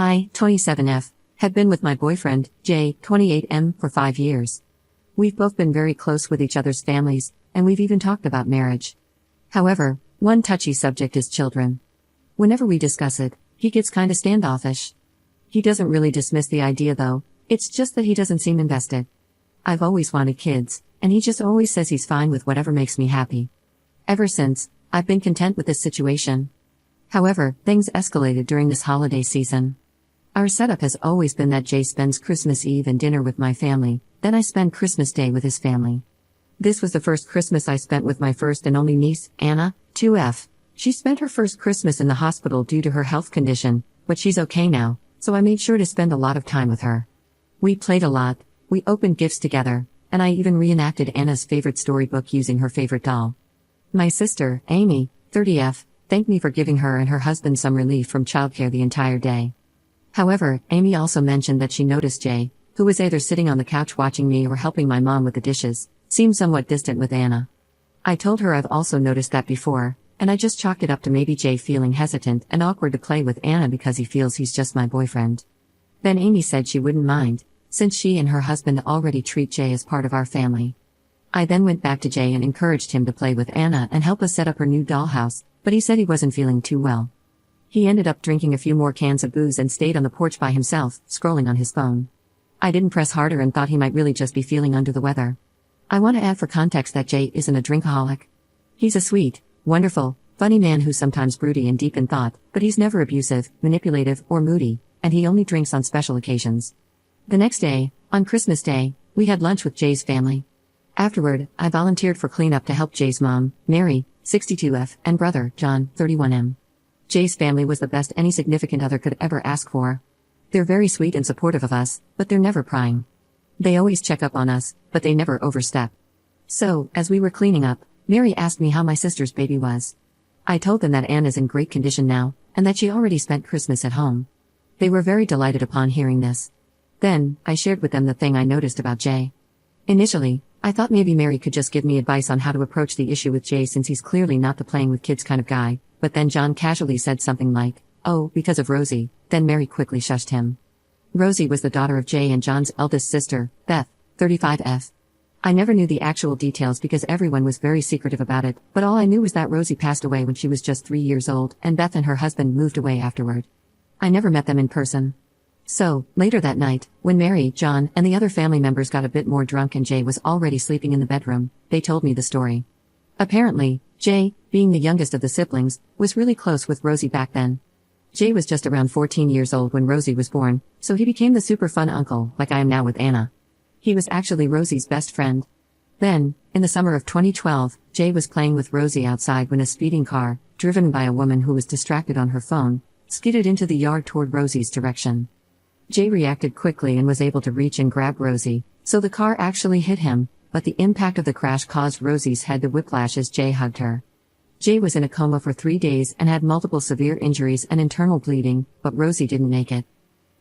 I, 27F, have been with my boyfriend, J, 28M, for 5 years. We've both been very close with each other's families, and we've even talked about marriage. However, one touchy subject is children. Whenever we discuss it, he gets kinda standoffish. He doesn't really dismiss the idea though, it's just that he doesn't seem invested. I've always wanted kids, and he just always says he's fine with whatever makes me happy. Ever since, I've been content with this situation. However, things escalated during this holiday season. Our setup has always been that Jay spends Christmas Eve and dinner with my family, then I spend Christmas Day with his family. This was the first Christmas I spent with my first and only niece, Anna, 2F. She spent her first Christmas in the hospital due to her health condition, but she's okay now, so I made sure to spend a lot of time with her. We played a lot, we opened gifts together, and I even reenacted Anna's favorite storybook using her favorite doll. My sister, Amy, 30F, thanked me for giving her and her husband some relief from childcare the entire day. However, Amy also mentioned that she noticed Jay, who was either sitting on the couch watching me or helping my mom with the dishes, seemed somewhat distant with Anna. I told her I've also noticed that before, and I just chalked it up to maybe Jay feeling hesitant and awkward to play with Anna because he feels he's just my boyfriend. Then Amy said she wouldn't mind, since she and her husband already treat Jay as part of our family. I then went back to Jay and encouraged him to play with Anna and help us set up her new dollhouse, but he said he wasn't feeling too well. He ended up drinking a few more cans of booze and stayed on the porch by himself, scrolling on his phone. I didn't press harder and thought he might really just be feeling under the weather. I want to add for context that Jay isn't a drinkaholic. He's a sweet, wonderful, funny man who's sometimes broody and deep in thought, but he's never abusive, manipulative, or moody, and he only drinks on special occasions. The next day, on Christmas Day, we had lunch with Jay's family. Afterward, I volunteered for cleanup to help Jay's mom, Mary, 62F, and brother, John, 31M. Jay's family was the best any significant other could ever ask for. They're very sweet and supportive of us, but they're never prying. They always check up on us, but they never overstep. So, as we were cleaning up, Mary asked me how my sister's baby was. I told them that Anna's in great condition now, and that she already spent Christmas at home. They were very delighted upon hearing this. Then, I shared with them the thing I noticed about Jay. Initially, I thought maybe Mary could just give me advice on how to approach the issue with Jay since he's clearly not the playing with kids kind of guy, but then John casually said something like, "Oh, because of Rosie," then Mary quickly shushed him. Rosie was the daughter of Jay and John's eldest sister, Beth, 35F. I never knew the actual details because everyone was very secretive about it, but all I knew was that Rosie passed away when she was just 3 years old and Beth and her husband moved away afterward. I never met them in person. So, later that night, when Mary, John, and the other family members got a bit more drunk and Jay was already sleeping in the bedroom, they told me the story. Apparently, Jay, being the youngest of the siblings, was really close with Rosie back then. Jay was just around 14 years old when Rosie was born, so he became the super fun uncle, like I am now with Anna. He was actually Rosie's best friend. Then, in the summer of 2012, Jay was playing with Rosie outside when a speeding car, driven by a woman who was distracted on her phone, skidded into the yard toward Rosie's direction. Jay reacted quickly and was able to reach and grab Rosie, so the car actually hit him, but the impact of the crash caused Rosie's head to whiplash as Jay hugged her. Jay was in a coma for 3 days and had multiple severe injuries and internal bleeding, but Rosie didn't make it.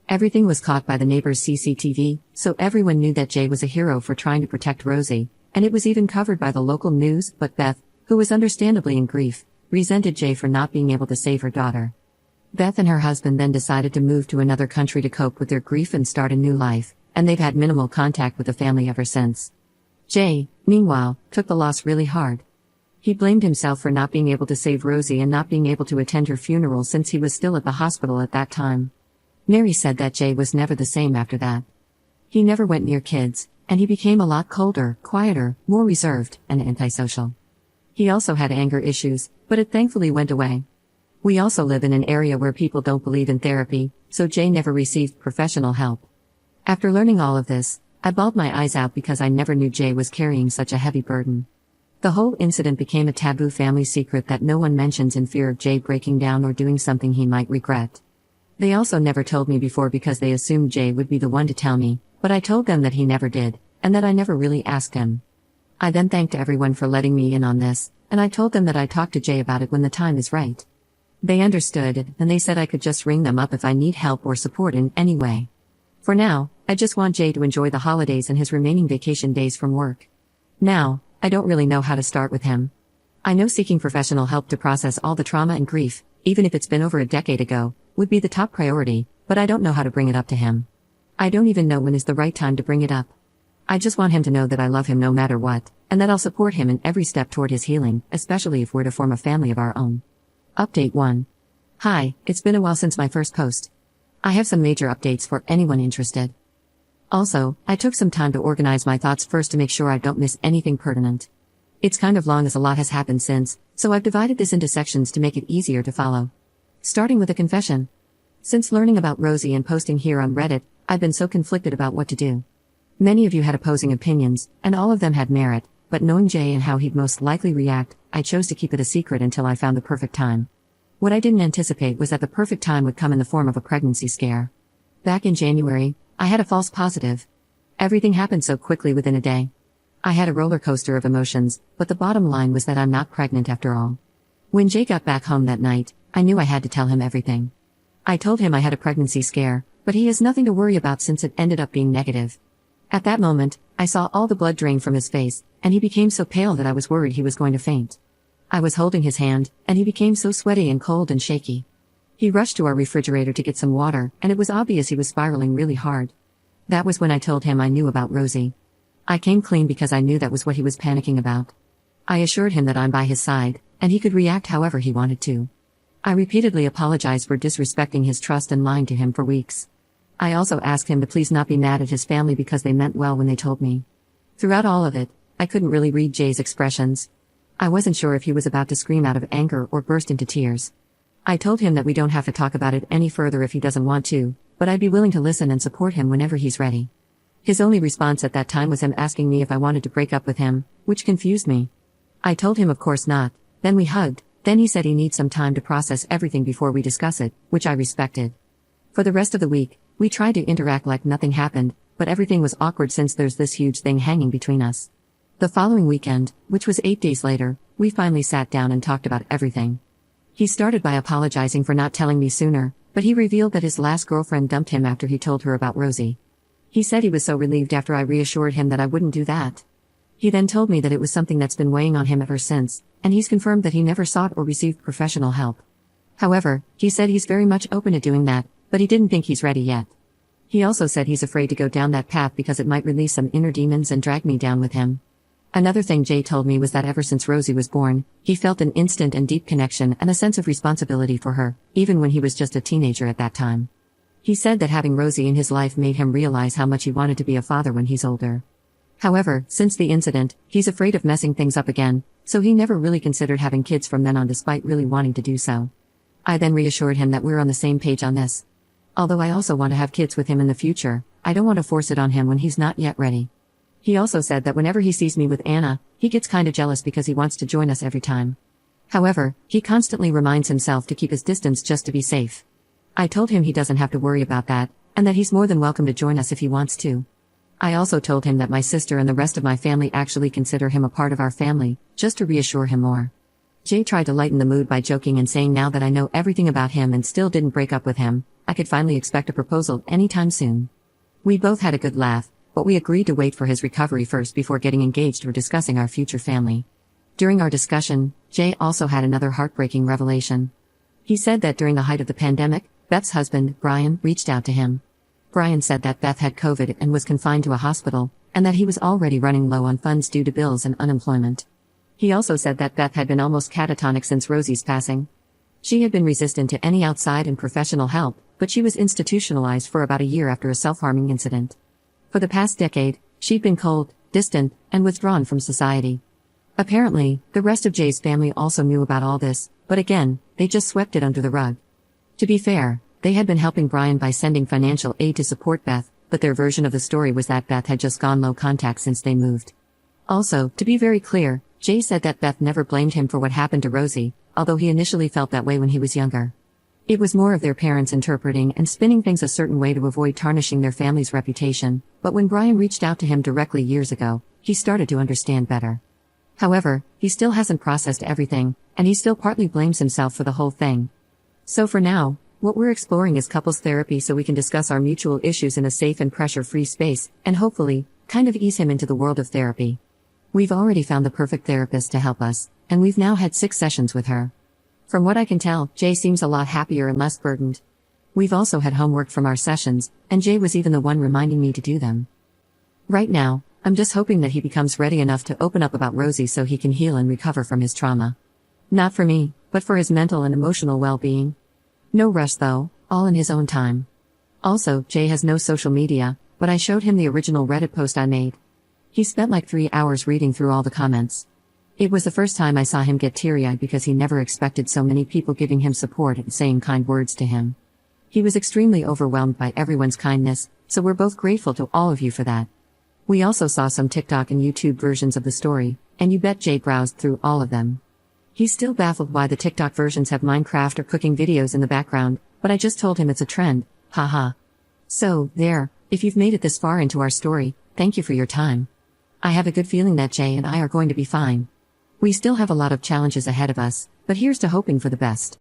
Everything was caught by the neighbor's CCTV, so everyone knew that Jay was a hero for trying to protect Rosie, and it was even covered by the local news, but Beth, who was understandably in grief, resented Jay for not being able to save her daughter. Beth and her husband then decided to move to another country to cope with their grief and start a new life, and they've had minimal contact with the family ever since. Jay, meanwhile, took the loss really hard. He blamed himself for not being able to save Rosie and not being able to attend her funeral since he was still at the hospital at that time. Mary said that Jay was never the same after that. He never went near kids, and he became a lot colder, quieter, more reserved, and antisocial. He also had anger issues, but it thankfully went away. We also live in an area where people don't believe in therapy, so Jay never received professional help. After learning all of this, I bawled my eyes out because I never knew Jay was carrying such a heavy burden. The whole incident became a taboo family secret that no one mentions in fear of Jay breaking down or doing something he might regret. They also never told me before because they assumed Jay would be the one to tell me, but I told them that he never did, and that I never really asked him. I then thanked everyone for letting me in on this, and I told them that I'd talk to Jay about it when the time is right. They understood, and they said I could just ring them up if I need help or support in any way. For now, I just want Jay to enjoy the holidays and his remaining vacation days from work. Now, I don't really know how to start with him. I know seeking professional help to process all the trauma and grief, even if it's been over a decade ago, would be the top priority, but I don't know how to bring it up to him. I don't even know when is the right time to bring it up. I just want him to know that I love him no matter what, and that I'll support him in every step toward his healing, especially if we're to form a family of our own. Update 1. Hi, it's been a while since my first post. I have some major updates for anyone interested. Also, I took some time to organize my thoughts first to make sure I don't miss anything pertinent. It's kind of long as a lot has happened since, so I've divided this into sections to make it easier to follow. Starting with a confession. Since learning about Rosie and posting here on Reddit, I've been so conflicted about what to do. Many of you had opposing opinions, and all of them had merit, but knowing Jay and how he'd most likely react, I chose to keep it a secret until I found the perfect time. What I didn't anticipate was that the perfect time would come in the form of a pregnancy scare. Back in January, I had a false positive. Everything happened so quickly within a day. I had a roller coaster of emotions, but the bottom line was that I'm not pregnant after all. When Jay got back home that night, I knew I had to tell him everything. I told him I had a pregnancy scare, but he has nothing to worry about since it ended up being negative. At that moment, I saw all the blood drain from his face, and he became so pale that I was worried he was going to faint. I was holding his hand, and he became so sweaty and cold and shaky. He rushed to our refrigerator to get some water, and it was obvious he was spiraling really hard. That was when I told him I knew about Rosie. I came clean because I knew that was what he was panicking about. I assured him that I'm by his side, and he could react however he wanted to. I repeatedly apologized for disrespecting his trust and lying to him for weeks. I also asked him to please not be mad at his family because they meant well when they told me. Throughout all of it, I couldn't really read Jay's expressions. I wasn't sure if he was about to scream out of anger or burst into tears. I told him that we don't have to talk about it any further if he doesn't want to, but I'd be willing to listen and support him whenever he's ready. His only response at that time was him asking me if I wanted to break up with him, which confused me. I told him of course not, then we hugged, then he said he needs some time to process everything before we discuss it, which I respected. For the rest of the week, we tried to interact like nothing happened, but everything was awkward since there's this huge thing hanging between us. The following weekend, which was 8 days later, we finally sat down and talked about everything. He started by apologizing for not telling me sooner, but he revealed that his last girlfriend dumped him after he told her about Rosie. He said he was so relieved after I reassured him that I wouldn't do that. He then told me that it was something that's been weighing on him ever since, and he's confirmed that he never sought or received professional help. However, he said he's very much open to doing that, but he didn't think he's ready yet. He also said he's afraid to go down that path because it might release some inner demons and drag me down with him. Another thing Jay told me was that ever since Rosie was born, he felt an instant and deep connection and a sense of responsibility for her, even when he was just a teenager at that time. He said that having Rosie in his life made him realize how much he wanted to be a father when he's older. However, since the incident, he's afraid of messing things up again, so he never really considered having kids from then on despite really wanting to do so. I then reassured him that we're on the same page on this. Although I also want to have kids with him in the future, I don't want to force it on him when he's not yet ready. He also said that whenever he sees me with Anna, he gets kinda jealous because he wants to join us every time. However, he constantly reminds himself to keep his distance just to be safe. I told him he doesn't have to worry about that, and that he's more than welcome to join us if he wants to. I also told him that my sister and the rest of my family actually consider him a part of our family, just to reassure him more. Jay tried to lighten the mood by joking and saying now that I know everything about him and still didn't break up with him, I could finally expect a proposal anytime soon. We both had a good laugh, but we agreed to wait for his recovery first before getting engaged or discussing our future family. During our discussion, Jay also had another heartbreaking revelation. He said that during the height of the pandemic, Beth's husband, Brian, reached out to him. Brian said that Beth had COVID and was confined to a hospital, and that he was already running low on funds due to bills and unemployment. He also said that Beth had been almost catatonic since Rosie's passing. She had been resistant to any outside and professional help, but she was institutionalized for about a year after a self-harming incident. For the past decade, she'd been cold, distant, and withdrawn from society. Apparently, the rest of Jay's family also knew about all this, but again, they just swept it under the rug. To be fair, they had been helping Brian by sending financial aid to support Beth, but their version of the story was that Beth had just gone low contact since they moved. Also, to be very clear, Jay said that Beth never blamed him for what happened to Rosie, although he initially felt that way when he was younger. It was more of their parents interpreting and spinning things a certain way to avoid tarnishing their family's reputation, but when Brian reached out to him directly years ago, he started to understand better. However, he still hasn't processed everything, and he still partly blames himself for the whole thing. So for now, what we're exploring is couples therapy so we can discuss our mutual issues in a safe and pressure-free space, and hopefully, kind of ease him into the world of therapy. We've already found the perfect therapist to help us, and we've now had 6 sessions with her. From what I can tell, Jay seems a lot happier and less burdened. We've also had homework from our sessions, and Jay was even the one reminding me to do them. Right now, I'm just hoping that he becomes ready enough to open up about Rosie so he can heal and recover from his trauma. Not for me, but for his mental and emotional well-being. No rush though, all in his own time. Also, Jay has no social media, but I showed him the original Reddit post I made. He spent like 3 hours reading through all the comments. It was the first time I saw him get teary-eyed because he never expected so many people giving him support and saying kind words to him. He was extremely overwhelmed by everyone's kindness, so we're both grateful to all of you for that. We also saw some TikTok and YouTube versions of the story, and you bet Jay browsed through all of them. He's still baffled why the TikTok versions have Minecraft or cooking videos in the background, but I just told him it's a trend, haha. So, there, if you've made it this far into our story, thank you for your time. I have a good feeling that Jay and I are going to be fine. We still have a lot of challenges ahead of us, but here's to hoping for the best.